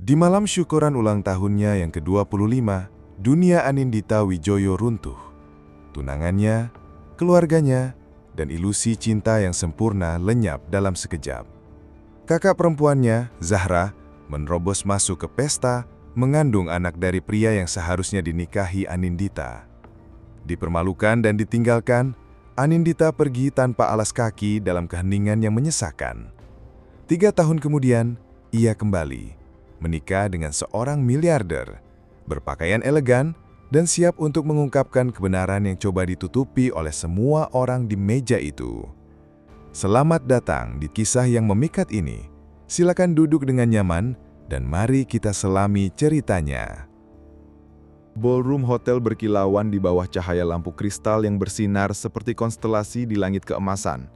Di malam syukuran ulang tahunnya yang ke-25, dunia Anindita Wijoyo runtuh. Tunangannya, keluarganya, dan ilusi cinta yang sempurna lenyap dalam sekejap. Kakak perempuannya, Zahra, menerobos masuk ke pesta, mengandung anak dari pria yang seharusnya dinikahi Anindita. Dipermalukan dan ditinggalkan, Anindita pergi tanpa alas kaki dalam keheningan yang menyesakan. 3 tahun kemudian, ia kembali, menikah dengan seorang miliarder, berpakaian elegan, dan siap untuk mengungkapkan kebenaran yang coba ditutupi oleh semua orang di meja itu. Selamat datang di kisah yang memikat ini. Silakan duduk dengan nyaman, dan mari kita selami ceritanya. Ballroom hotel berkilauan di bawah cahaya lampu kristal yang bersinar seperti konstelasi di langit keemasan.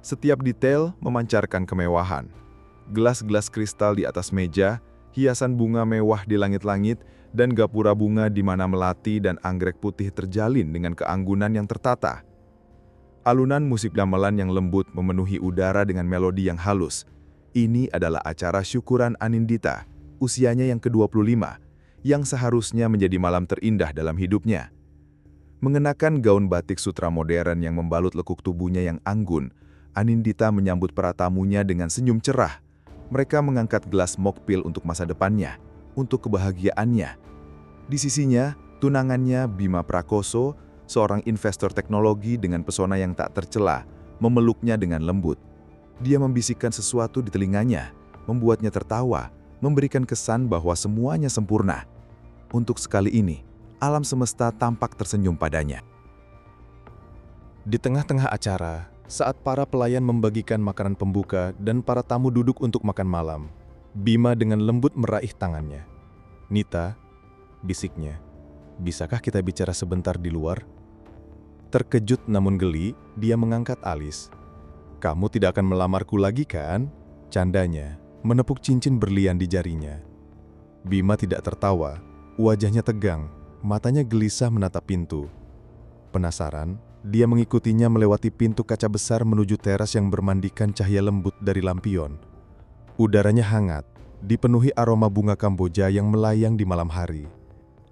Setiap detail memancarkan kemewahan. Gelas-gelas kristal di atas meja, hiasan bunga mewah di langit-langit, dan gapura bunga di mana melati dan anggrek putih terjalin dengan keanggunan yang tertata. Alunan musik gamelan yang lembut memenuhi udara dengan melodi yang halus. Ini adalah acara syukuran Anindita, usianya yang ke-25, yang seharusnya menjadi malam terindah dalam hidupnya. Mengenakan gaun batik sutra modern yang membalut lekuk tubuhnya yang anggun, Anindita menyambut para tamunya dengan senyum cerah. Mereka mengangkat gelas mokpil untuk masa depannya, untuk kebahagiaannya. Di sisinya, tunangannya Bima Prakoso, seorang investor teknologi dengan pesona yang tak tercela, memeluknya dengan lembut. Dia membisikkan sesuatu di telinganya, membuatnya tertawa, memberikan kesan bahwa semuanya sempurna. Untuk sekali ini, alam semesta tampak tersenyum padanya. Di tengah-tengah acara, saat para pelayan membagikan makanan pembuka dan para tamu duduk untuk makan malam, Bima dengan lembut meraih tangannya. "Nita," bisiknya, "bisakah kita bicara sebentar di luar?" Terkejut namun geli, dia mengangkat alis. "Kamu tidak akan melamarku lagi kan?" Candanya, menepuk cincin berlian di jarinya. Bima tidak tertawa, wajahnya tegang, matanya gelisah menatap pintu. Penasaran, dia mengikutinya melewati pintu kaca besar menuju teras yang bermandikan cahaya lembut dari lampion. Udaranya hangat, dipenuhi aroma bunga Kamboja yang melayang di malam hari.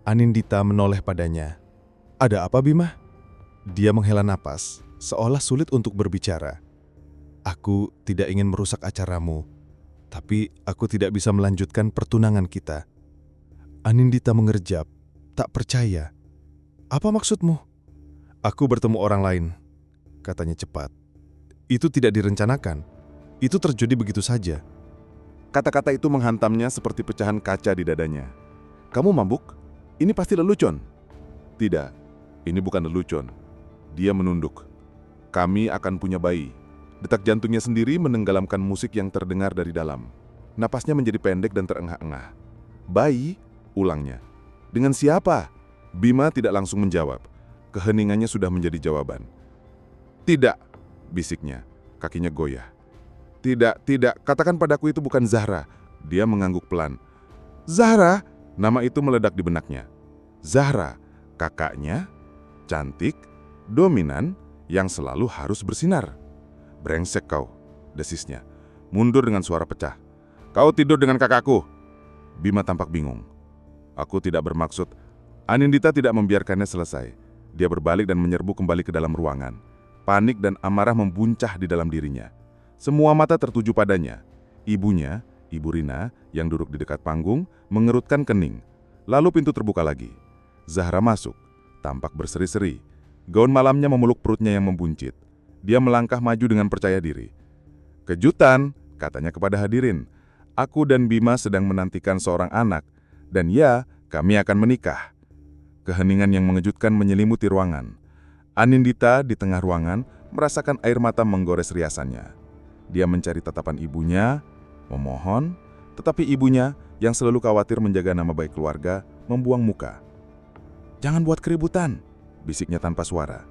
Anindita menoleh padanya. "Ada apa, Bima?" Dia menghela napas, seolah sulit untuk berbicara. "Aku tidak ingin merusak acaramu, tapi aku tidak bisa melanjutkan pertunangan kita." Anindita mengerjap, tak percaya. "Apa maksudmu?" "Aku bertemu orang lain," katanya cepat. "Itu tidak direncanakan. Itu terjadi begitu saja." Kata-kata itu menghantamnya seperti pecahan kaca di dadanya. "Kamu mabuk? Ini pasti lelucon." "Tidak, ini bukan lelucon." Dia menunduk. "Kami akan punya bayi." Detak jantungnya sendiri menenggelamkan musik yang terdengar dari dalam. Napasnya menjadi pendek dan terengah-engah. "Bayi?" ulangnya. "Dengan siapa?" Bima tidak langsung menjawab. Keheningannya sudah menjadi jawaban. "Tidak," bisiknya. Kakinya goyah. Tidak, katakan padaku itu bukan Zahra." Dia mengangguk pelan. "Zahra?" Nama itu meledak di benaknya. Zahra, kakaknya, cantik, dominan, yang selalu harus bersinar. "Brengsek kau," desisnya. Mundur dengan suara pecah. "Kau tidur dengan kakakku." Bima tampak bingung. "Aku tidak bermaksud." Anindita tidak membiarkannya selesai. Dia berbalik dan menyerbu kembali ke dalam ruangan. Panik dan amarah membuncah di dalam dirinya. Semua mata tertuju padanya. Ibunya, Ibu Rina, yang duduk di dekat panggung, mengerutkan kening. Lalu pintu terbuka lagi. Zahra masuk, tampak berseri-seri. Gaun malamnya memeluk perutnya yang membuncit. Dia melangkah maju dengan percaya diri. "Kejutan," katanya kepada hadirin. "Aku dan Bima sedang menantikan seorang anak. Dan ya, kami akan menikah." Keheningan yang mengejutkan menyelimuti ruangan. Anindita di tengah ruangan merasakan air mata menggores riasannya. Dia mencari tatapan ibunya, memohon, tetapi ibunya yang selalu khawatir menjaga nama baik keluarga, membuang muka. "Jangan buat keributan," bisiknya tanpa suara.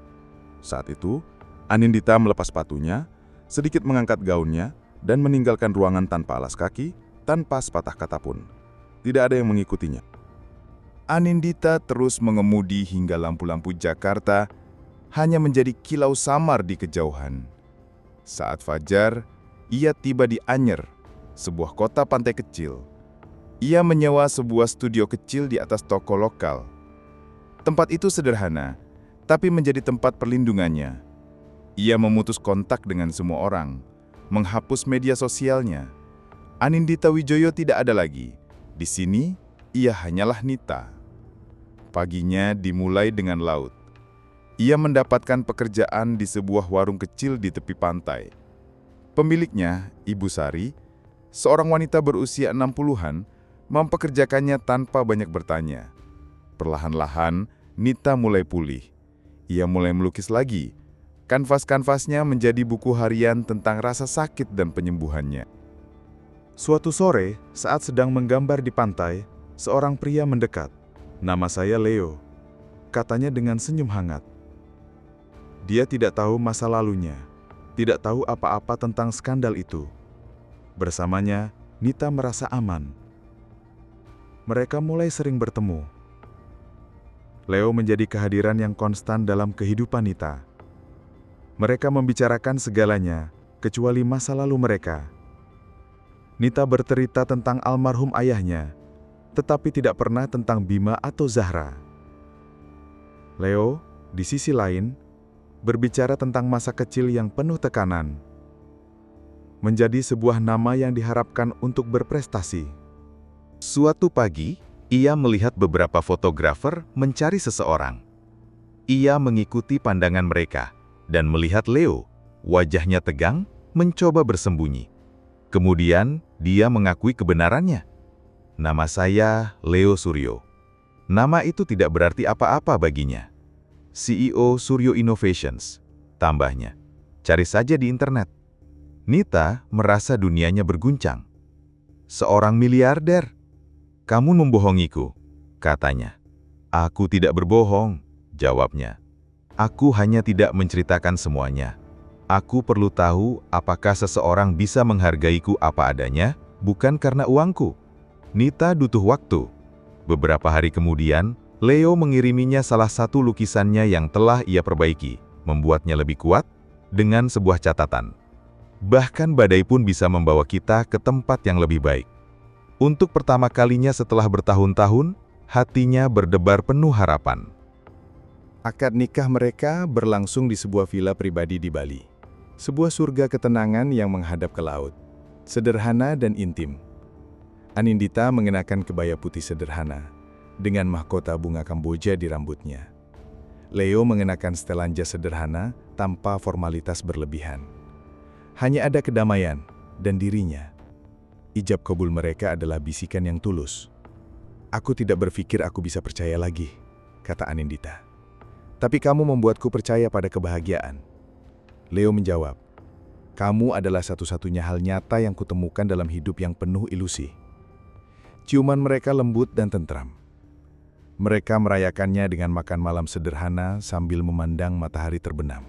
Saat itu, Anindita melepas sepatunya, sedikit mengangkat gaunnya, dan meninggalkan ruangan tanpa alas kaki, tanpa sepatah kata pun. Tidak ada yang mengikutinya. Anindita terus mengemudi hingga lampu-lampu Jakarta hanya menjadi kilau samar di kejauhan. Saat fajar, ia tiba di Anyer, sebuah kota pantai kecil. Ia menyewa sebuah studio kecil di atas toko lokal. Tempat itu sederhana, tapi menjadi tempat perlindungannya. Ia memutus kontak dengan semua orang, menghapus media sosialnya. Anindita Wijoyo tidak ada lagi. Di sini, ia hanyalah Nita. Paginya dimulai dengan laut. Ia mendapatkan pekerjaan di sebuah warung kecil di tepi pantai. Pemiliknya, Ibu Sari, seorang wanita berusia 60-an, mempekerjakannya tanpa banyak bertanya. Perlahan-lahan, Nita mulai pulih. Ia mulai melukis lagi. Kanvas-kanvasnya menjadi buku harian tentang rasa sakit dan penyembuhannya. Suatu sore, saat sedang menggambar di pantai, seorang pria mendekat. "Nama saya Leo," katanya dengan senyum hangat. Dia tidak tahu masa lalunya, tidak tahu apa-apa tentang skandal itu. Bersamanya, Nita merasa aman. Mereka mulai sering bertemu. Leo menjadi kehadiran yang konstan dalam kehidupan Nita. Mereka membicarakan segalanya, kecuali masa lalu mereka. Nita bercerita tentang almarhum ayahnya, tetapi tidak pernah tentang Bima atau Zahra. Leo, di sisi lain, berbicara tentang masa kecil yang penuh tekanan. Menjadi sebuah nama yang diharapkan untuk berprestasi. Suatu pagi, ia melihat beberapa fotografer mencari seseorang. Ia mengikuti pandangan mereka dan melihat Leo, wajahnya tegang, mencoba bersembunyi. Kemudian, dia mengakui kebenarannya. "Nama saya Leo Suryo." Nama itu tidak berarti apa-apa baginya. CEO Suryo Innovations, tambahnya. Cari saja di internet. Nita merasa dunianya berguncang. "Seorang miliarder. Kamu membohongiku," katanya. "Aku tidak berbohong," jawabnya. "Aku hanya tidak menceritakan semuanya. Aku perlu tahu apakah seseorang bisa menghargaiku apa adanya, bukan karena uangku." Nita butuh waktu. Beberapa hari kemudian, Leo mengiriminya salah satu lukisannya yang telah ia perbaiki, membuatnya lebih kuat, dengan sebuah catatan. "Bahkan badai pun bisa membawa kita ke tempat yang lebih baik." Untuk pertama kalinya setelah bertahun-tahun, hatinya berdebar penuh harapan. Akad nikah mereka berlangsung di sebuah villa pribadi di Bali. Sebuah surga ketenangan yang menghadap ke laut. Sederhana dan intim. Anindita mengenakan kebaya putih sederhana, dengan mahkota bunga Kamboja di rambutnya. Leo mengenakan setelan jas sederhana tanpa formalitas berlebihan. Hanya ada kedamaian dan dirinya. Ijab kabul mereka adalah bisikan yang tulus. "Aku tidak berpikir aku bisa percaya lagi," kata Anindita. "Tapi kamu membuatku percaya pada kebahagiaan." Leo menjawab, "Kamu adalah satu-satunya hal nyata yang kutemukan dalam hidup yang penuh ilusi." Ciuman mereka lembut dan tentram. Mereka merayakannya dengan makan malam sederhana sambil memandang matahari terbenam.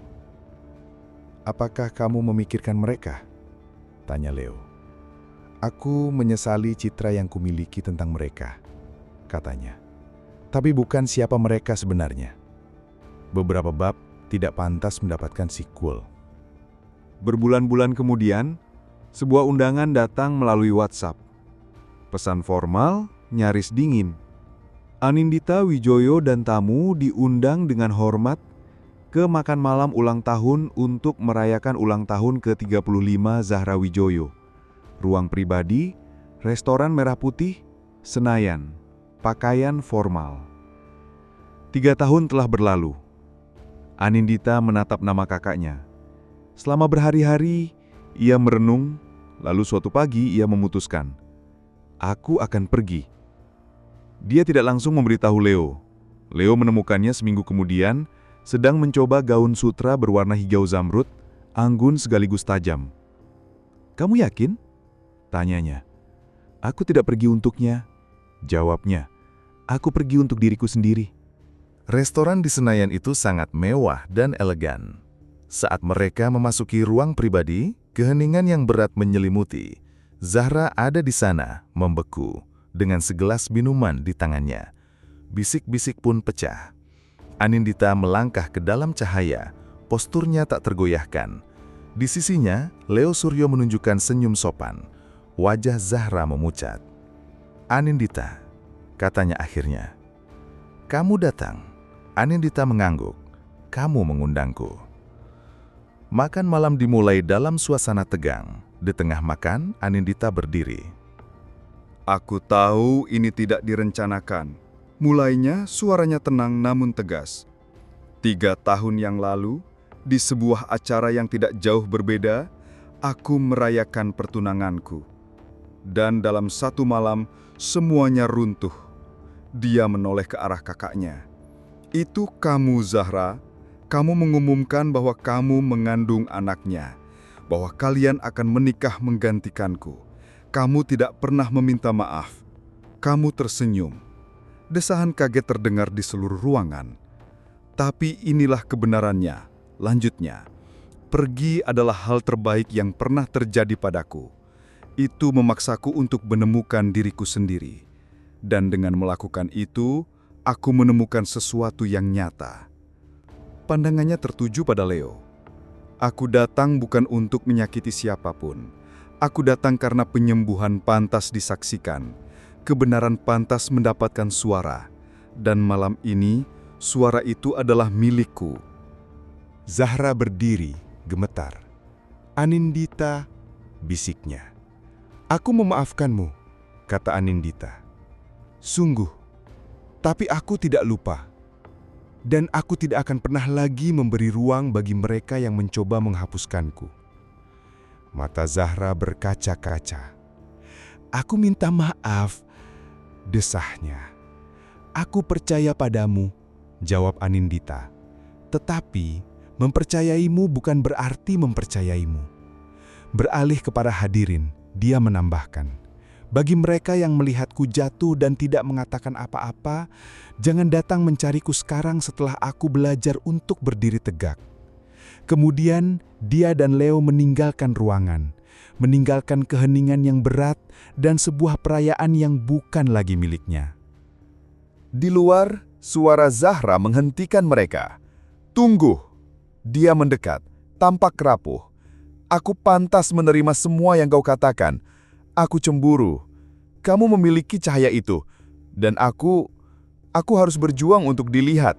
"Apakah kamu memikirkan mereka?" tanya Leo. "Aku menyesali citra yang kumiliki tentang mereka," katanya. "Tapi bukan siapa mereka sebenarnya. Beberapa bab tidak pantas mendapatkan sequel." Berbulan-bulan kemudian, sebuah undangan datang melalui WhatsApp. Pesan formal, nyaris dingin. Anindita Wijoyo dan tamu diundang dengan hormat ke makan malam ulang tahun untuk merayakan ulang tahun ke-35 Zahra Wijoyo. Ruang pribadi, restoran Merah Putih, Senayan, pakaian formal. 3 tahun telah berlalu. Anindita menatap nama kakaknya. Selama berhari-hari, ia merenung, lalu suatu pagi ia memutuskan, "Aku akan pergi." Dia tidak langsung memberitahu Leo. Leo menemukannya seminggu kemudian, sedang mencoba gaun sutra berwarna hijau zamrud, anggun sekaligus tajam. "Kamu yakin?" tanyanya. "Aku tidak pergi untuknya," jawabnya. "Aku pergi untuk diriku sendiri." Restoran di Senayan itu sangat mewah dan elegan. Saat mereka memasuki ruang pribadi, keheningan yang berat menyelimuti. Zahra ada di sana, membeku, dengan segelas minuman di tangannya. Bisik-bisik pun pecah. Anindita melangkah ke dalam cahaya, posturnya tak tergoyahkan. Di sisinya, Leo Suryo menunjukkan senyum sopan. Wajah Zahra memucat. Anindita, katanya akhirnya. Kamu datang. Anindita mengangguk. Kamu mengundangku. Makan malam dimulai dalam suasana tegang. Di tengah makan, Anindita berdiri. Aku tahu ini tidak direncanakan. Mulainya suaranya tenang namun tegas. 3 tahun yang lalu, di sebuah acara yang tidak jauh berbeda, aku merayakan pertunanganku. Dan dalam satu malam, semuanya runtuh. Dia menoleh ke arah kakaknya. Itu kamu, Zahra. Kamu mengumumkan bahwa kamu mengandung anaknya. Bahwa kalian akan menikah menggantikanku. Kamu tidak pernah meminta maaf. Kamu tersenyum. Desahan kaget terdengar di seluruh ruangan. Tapi inilah kebenarannya. Lanjutnya, pergi adalah hal terbaik yang pernah terjadi padaku. Itu memaksaku untuk menemukan diriku sendiri. Dan dengan melakukan itu, aku menemukan sesuatu yang nyata. Pandangannya tertuju pada Leo. Aku datang bukan untuk menyakiti siapapun. Aku datang karena penyembuhan pantas disaksikan. Kebenaran pantas mendapatkan suara. Dan malam ini, suara itu adalah milikku. Zahra berdiri, gemetar. Anindita, bisiknya. Aku memaafkanmu, kata Anindita. Sungguh, tapi aku tidak lupa. Dan aku tidak akan pernah lagi memberi ruang bagi mereka yang mencoba menghapuskanku. Mata Zahra berkaca-kaca. Aku minta maaf, desahnya. Aku percaya padamu, jawab Anindita. Tetapi, mempercayaimu bukan berarti mempercayaimu. Beralih kepada hadirin, dia menambahkan, bagi mereka yang melihatku jatuh dan tidak mengatakan apa-apa, jangan datang mencariku sekarang setelah aku belajar untuk berdiri tegak. Kemudian, dia dan Leo meninggalkan ruangan, meninggalkan keheningan yang berat dan sebuah perayaan yang bukan lagi miliknya. Di luar, suara Zahra menghentikan mereka. Tunggu! Dia mendekat, tampak rapuh. Aku pantas menerima semua yang kau katakan. Aku cemburu. Kamu memiliki cahaya itu. Dan aku harus berjuang untuk dilihat.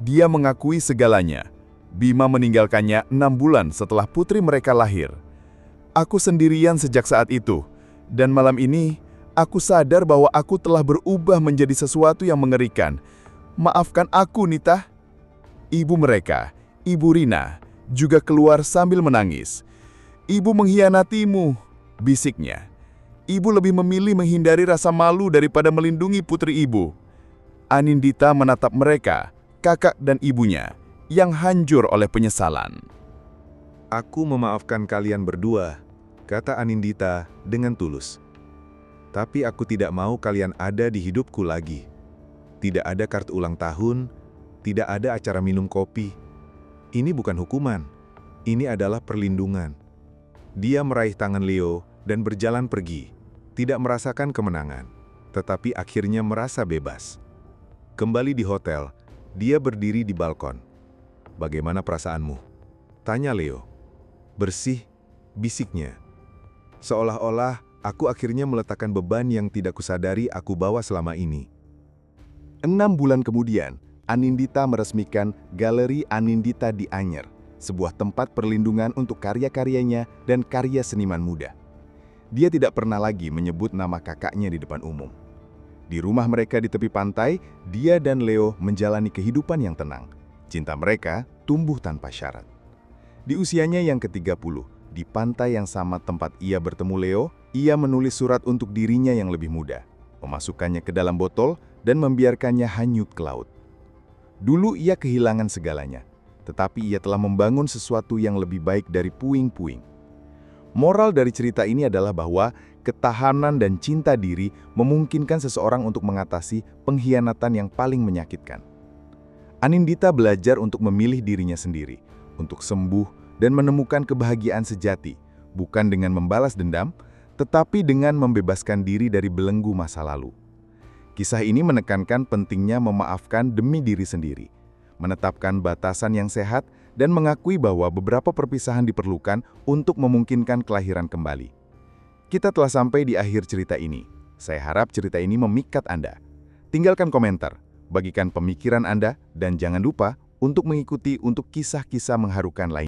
Dia mengakui segalanya. Bima meninggalkannya 6 bulan setelah putri mereka lahir. Aku sendirian sejak saat itu. Dan malam ini, aku sadar bahwa aku telah berubah menjadi sesuatu yang mengerikan. Maafkan aku, Nita. Ibu mereka, Ibu Rina, juga keluar sambil menangis. Ibu mengkhianatimu, bisiknya. Ibu lebih memilih menghindari rasa malu daripada melindungi putri ibu. Anindita menatap mereka, kakak dan ibunya, yang hancur oleh penyesalan. Aku memaafkan kalian berdua, kata Anindita dengan tulus. Tapi aku tidak mau kalian ada di hidupku lagi. Tidak ada kartu ulang tahun, tidak ada acara minum kopi. Ini bukan hukuman, ini adalah perlindungan. Dia meraih tangan Leo dan berjalan pergi, tidak merasakan kemenangan, tetapi akhirnya merasa bebas. Kembali di hotel, dia berdiri di balkon. Bagaimana perasaanmu? Tanya Leo. Bersih, bisiknya. Seolah-olah aku akhirnya meletakkan beban yang tidak kusadari aku bawa selama ini. 6 bulan kemudian, Anindita meresmikan Galeri Anindita di Anyer, sebuah tempat perlindungan untuk karya-karyanya dan karya seniman muda. Dia tidak pernah lagi menyebut nama kakaknya di depan umum. Di rumah mereka di tepi pantai, dia dan Leo menjalani kehidupan yang tenang. Cinta mereka tumbuh tanpa syarat. Di usianya yang ke-30, di pantai yang sama tempat ia bertemu Leo, ia menulis surat untuk dirinya yang lebih muda, memasukkannya ke dalam botol dan membiarkannya hanyut ke laut. Dulu ia kehilangan segalanya, tetapi ia telah membangun sesuatu yang lebih baik dari puing-puing. Moral dari cerita ini adalah bahwa ketahanan dan cinta diri memungkinkan seseorang untuk mengatasi pengkhianatan yang paling menyakitkan. Anindita belajar untuk memilih dirinya sendiri, untuk sembuh dan menemukan kebahagiaan sejati, bukan dengan membalas dendam, tetapi dengan membebaskan diri dari belenggu masa lalu. Kisah ini menekankan pentingnya memaafkan demi diri sendiri, menetapkan batasan yang sehat, dan mengakui bahwa beberapa perpisahan diperlukan untuk memungkinkan kelahiran kembali. Kita telah sampai di akhir cerita ini. Saya harap cerita ini memikat Anda. Tinggalkan komentar, bagikan pemikiran Anda, dan jangan lupa untuk mengikuti kisah-kisah mengharukan lain.